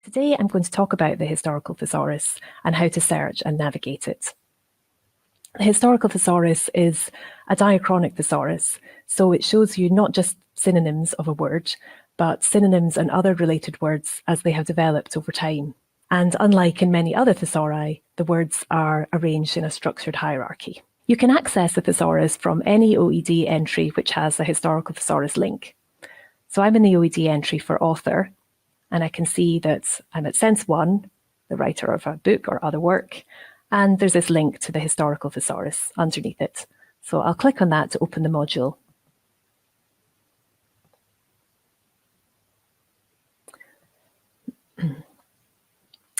Today I'm going to talk about the historical thesaurus and how to search and navigate it. The historical thesaurus is a diachronic thesaurus, so it shows you not just synonyms of a word, but synonyms and other related words as they have developed over time. And unlike in many other thesauri, the words are arranged in a structured hierarchy. You can access the thesaurus from any OED entry which has a historical thesaurus link. So I'm in the OED entry for author, and I can see that I'm at Sense 1, the writer of a book or other work, and there's this link to the historical thesaurus underneath it. So I'll click on that to open the module.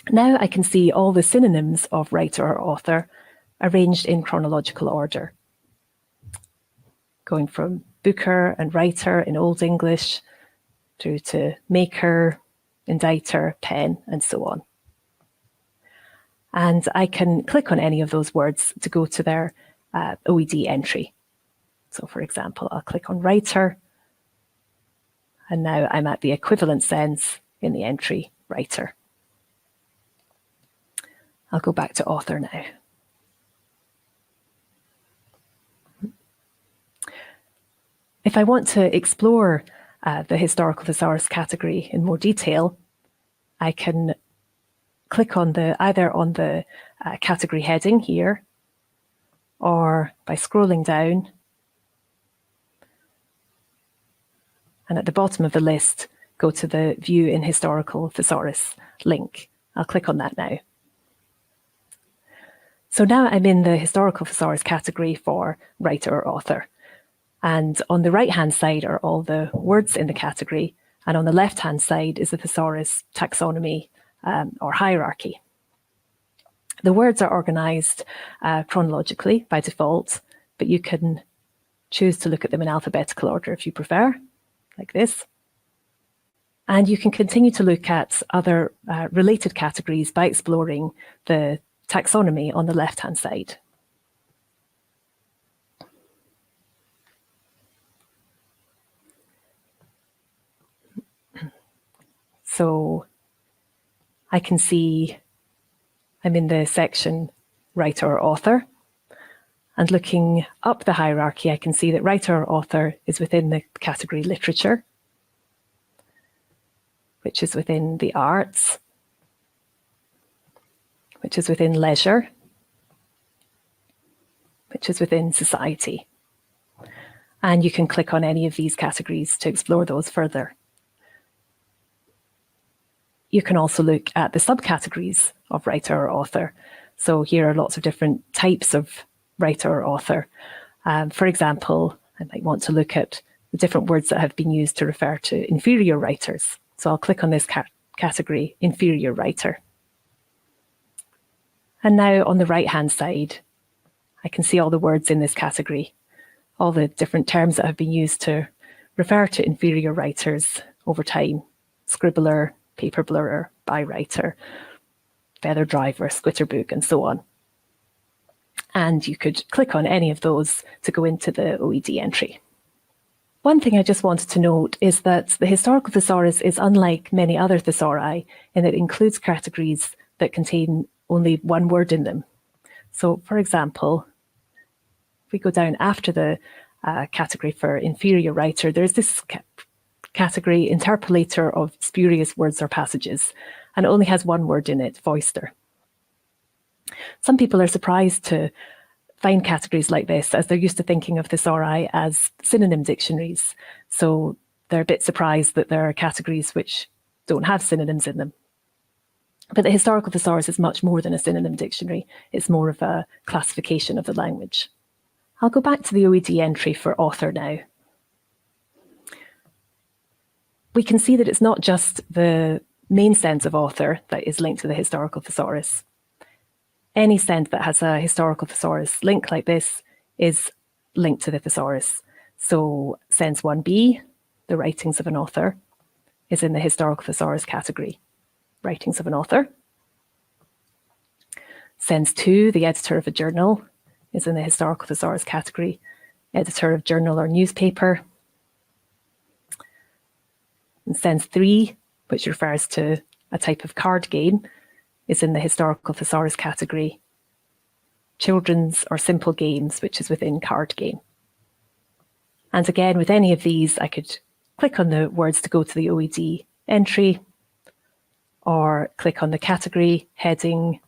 Now I can see all the synonyms of writer or author arranged in chronological order, going from booker and writer in Old English through to maker, inditer, pen, and so on. And I can click on any of those words to go to their OED entry. So for example, I'll click on writer, and now I'm at the equivalent sense in the entry writer. I'll go back to author now. If I want to explore the historical thesaurus category in more detail, I can click on either on the category heading here, or by scrolling down, and at the bottom of the list, go to the View in Historical Thesaurus link. I'll click on that now. So now I'm in the historical thesaurus category for writer or author. And on the right-hand side are all the words in the category, and on the left-hand side is the thesaurus taxonomy or hierarchy. The words are organized chronologically by default, but you can choose to look at them in alphabetical order if you prefer, like this. And you can continue to look at other related categories by exploring the taxonomy on the left-hand side. So I can see I'm in the section writer or author, and looking up the hierarchy, I can see that writer or author is within the category literature, which is within the arts, which is within leisure, which is within society. And you can click on any of these categories to explore those further. You can also look at the subcategories of writer or author. So here are lots of different types of writer or author. For example, I might want to look at the different words that have been used to refer to inferior writers. So I'll click on this category, inferior writer. And now on the right-hand side, I can see all the words in this category, all the different terms that have been used to refer to inferior writers over time: scribbler, paper blurrer, bywriter, feather driver, squitterbook, and so on. And you could click on any of those to go into the OED entry. One thing I just wanted to note is that the historical thesaurus is unlike many other thesauri in that it includes categories that contain only one word in them. So for example, if we go down after the category for inferior writer, there's this category, interpolator of spurious words or passages, and it only has one word in it, foister. Some people are surprised to find categories like this, as they're used to thinking of thesauri as synonym dictionaries. So they're a bit surprised that there are categories which don't have synonyms in them. But the historical thesaurus is much more than a synonym dictionary. It's more of a classification of the language. I'll go back to the OED entry for author now. We can see that it's not just the main sense of author that is linked to the historical thesaurus. Any sense that has a historical thesaurus link like this is linked to the thesaurus. So sense 1b, the writings of an author, is in the historical thesaurus category, writings of an author. Sense 2, the editor of a journal, is in the historical thesaurus category, editor of journal or newspaper. And sense 3, which refers to a type of card game, is in the historical thesaurus category. Children's or simple games, which is within card game. And again, with any of these, I could click on the words to go to the OED entry, or click on the category heading,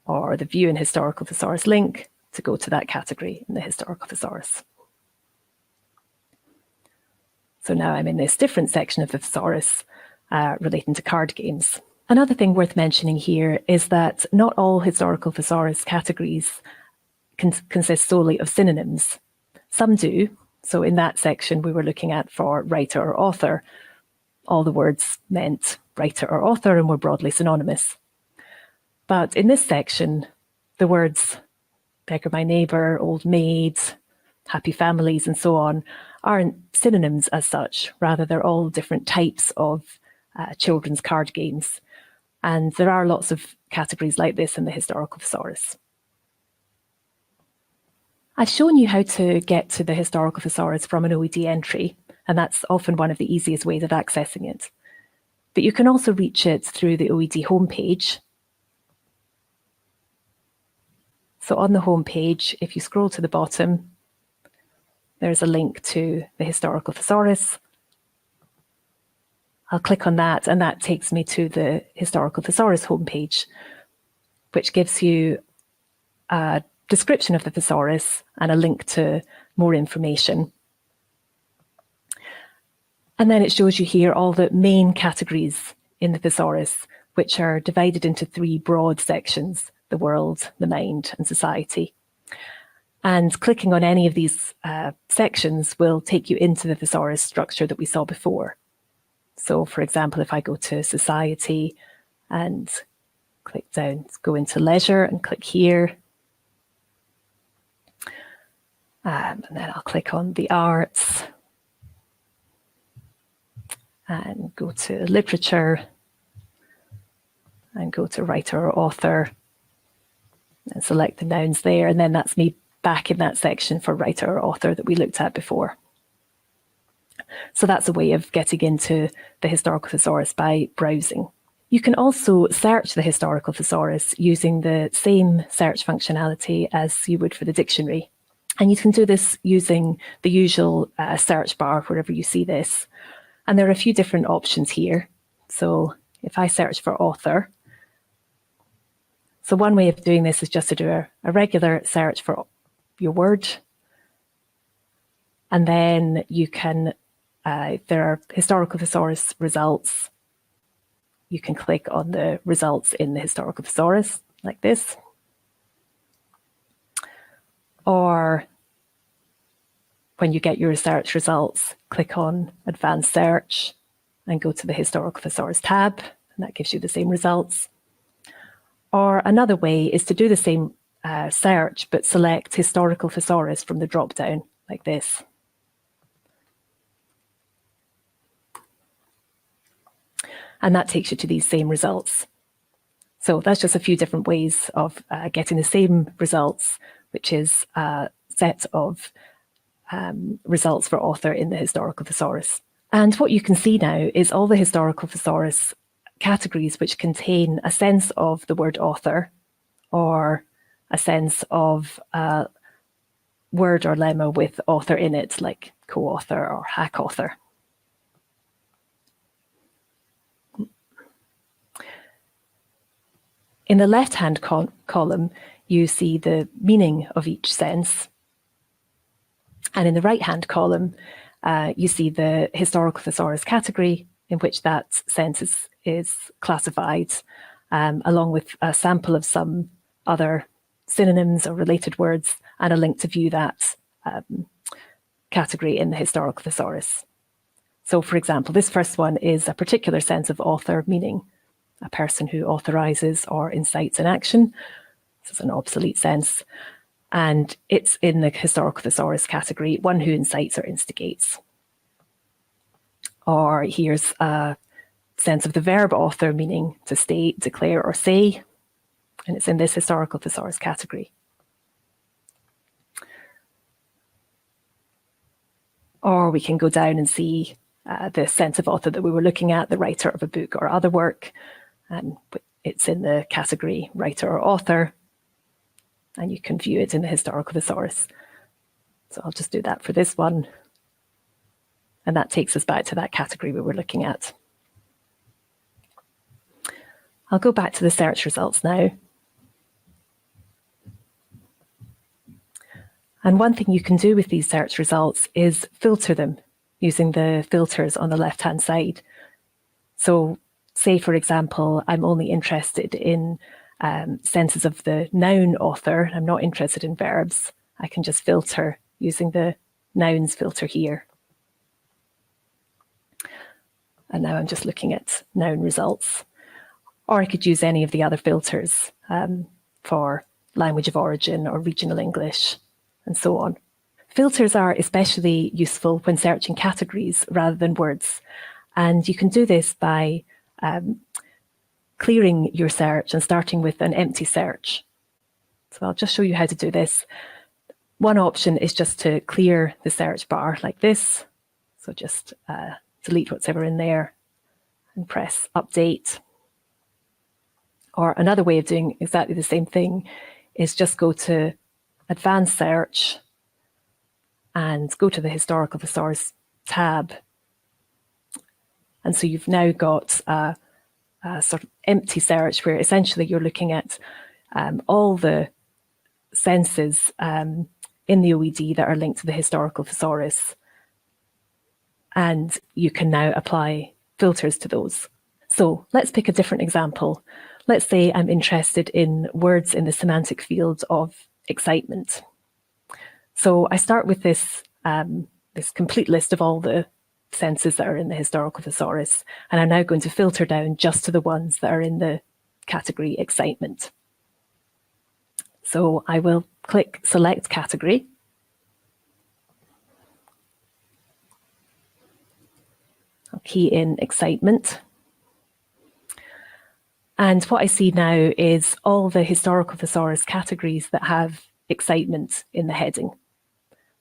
or the View in Historical Thesaurus link to go to that category in the Historical Thesaurus. So now I'm in this different section of the thesaurus relating to card games. Another thing worth mentioning here is that not all historical thesaurus categories consist solely of synonyms. Some do. So in that section we were looking at for writer or author, all the words meant writer or author and were broadly synonymous. But in this section, the words beggar my neighbour, old maid, happy families, and so on aren't synonyms as such. Rather, they're all different types of children's card games. And there are lots of categories like this in the historical thesaurus. I've shown you how to get to the historical thesaurus from an OED entry, and that's often one of the easiest ways of accessing it. But you can also reach it through the OED homepage. So on the homepage, if you scroll to the bottom, there's a link to the historical thesaurus. I'll click on that, and that takes me to the historical thesaurus homepage, which gives you a description of the thesaurus and a link to more information. And then it shows you here all the main categories in the thesaurus, which are divided into 3 broad sections: the world, the mind, and society. And clicking on any of these sections will take you into the thesaurus structure that we saw before. So, for example, if I go to society and click down, go into leisure and click here. And then I'll click on the arts and go to literature and go to writer or author and select the nouns there. And then that's me back in that section for writer or author that we looked at before. So that's a way of getting into the historical thesaurus by browsing. You can also search the historical thesaurus using the same search functionality as you would for the dictionary. And you can do this using the usual search bar wherever you see this. And there are a few different options here. So if I search for author, so one way of doing this is just to do a regular search for your word. And then you can, there are historical thesaurus results. You can click on the results in the historical thesaurus like this. Or when you get your search results, click on Advanced Search and go to the Historical Thesaurus tab, and that gives you the same results. Or another way is to do the same search, but select Historical Thesaurus from the drop-down, like this. And that takes you to these same results. So that's just a few different ways of getting the same results, which is a set of results for author in the historical thesaurus. And what you can see now is all the historical thesaurus categories which contain a sense of the word author or a sense of a word or lemma with author in it, like co-author or hack author. In the left-hand column, you see the meaning of each sense. And in the right-hand column, you see the historical thesaurus category in which that sense is classified, along with a sample of some other synonyms or related words and a link to view that category in the historical thesaurus. So, for example, this first one is a particular sense of author, meaning a person who authorizes or incites an action. This is an obsolete sense. And it's in the historical thesaurus category, one who incites or instigates. Or here's a sense of the verb author, meaning to state, declare, or say. And it's in this historical thesaurus category. Or we can go down and see the sense of author that we were looking at, the writer of a book or other work, and it's in the category writer or author, and you can view it in the historical thesaurus. So I'll just do that for this one. And that takes us back to that category we were looking at. I'll go back to the search results now. And one thing you can do with these search results is filter them using the filters on the left-hand side. So say, for example, I'm only interested in senses of the noun author. I'm not interested in verbs. I can just filter using the nouns filter here. And now I'm just looking at noun results. Or I could use any of the other filters for language of origin or regional English, and so on. Filters are especially useful when searching categories rather than words. And you can do this by clearing your search and starting with an empty search. So I'll just show you how to do this. One option is just to clear the search bar like this. So just delete whatever in there and press update. Or another way of doing exactly the same thing is just go to advanced search and go to the historical thesaurus tab. And so you've now got a sort of empty search where essentially you're looking at all the senses in the OED that are linked to the historical thesaurus. And you can now apply filters to those. So let's pick a different example. Let's say I'm interested in words in the semantic field of excitement. So I start with this complete list of all the senses that are in the historical thesaurus, and I'm now going to filter down just to the ones that are in the category excitement. So I will click select category. I'll key in excitement. And what I see now is all the historical thesaurus categories that have excitement in the heading.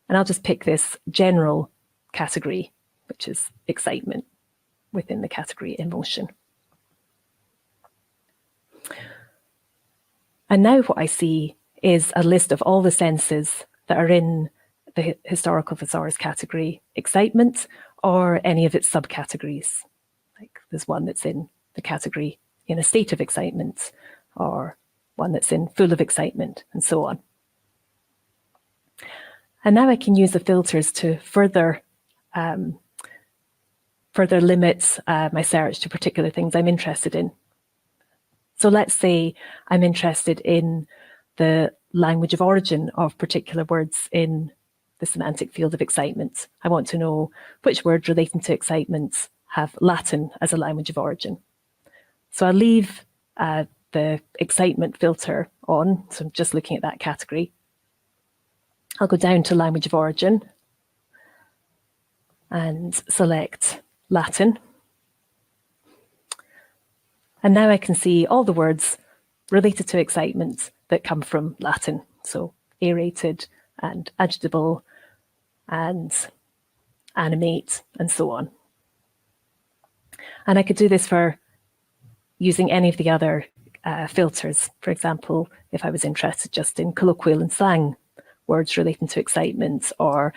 And I'll just pick this general category, which is excitement within the category emotion. And now what I see is a list of all the senses that are in the historical thesaurus category excitement or any of its subcategories. Like there's one that's in the category in a state of excitement, or one that's in full of excitement, and so on. And now I can use the filters to further limit my search to particular things I'm interested in. So let's say I'm interested in the language of origin of particular words in the semantic field of excitement. I want to know which words relating to excitement have Latin as a language of origin. So I'll leave the excitement filter on, so I'm just looking at that category. I'll go down to language of origin and select Latin. And now I can see all the words related to excitement that come from Latin. So aerated and agitable and animate and so on. And I could do this for using any of the other filters. For example, if I was interested just in colloquial and slang words relating to excitement, or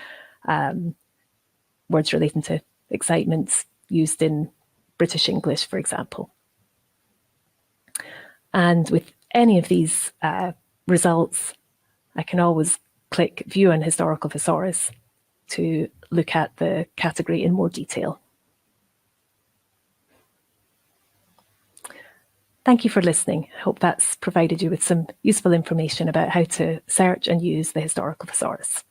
words relating to excitement used in British English, for example. And with any of these results, I can always click View an Historical Thesaurus to look at the category in more detail. Thank you for listening. I hope that's provided you with some useful information about how to search and use the historical thesaurus.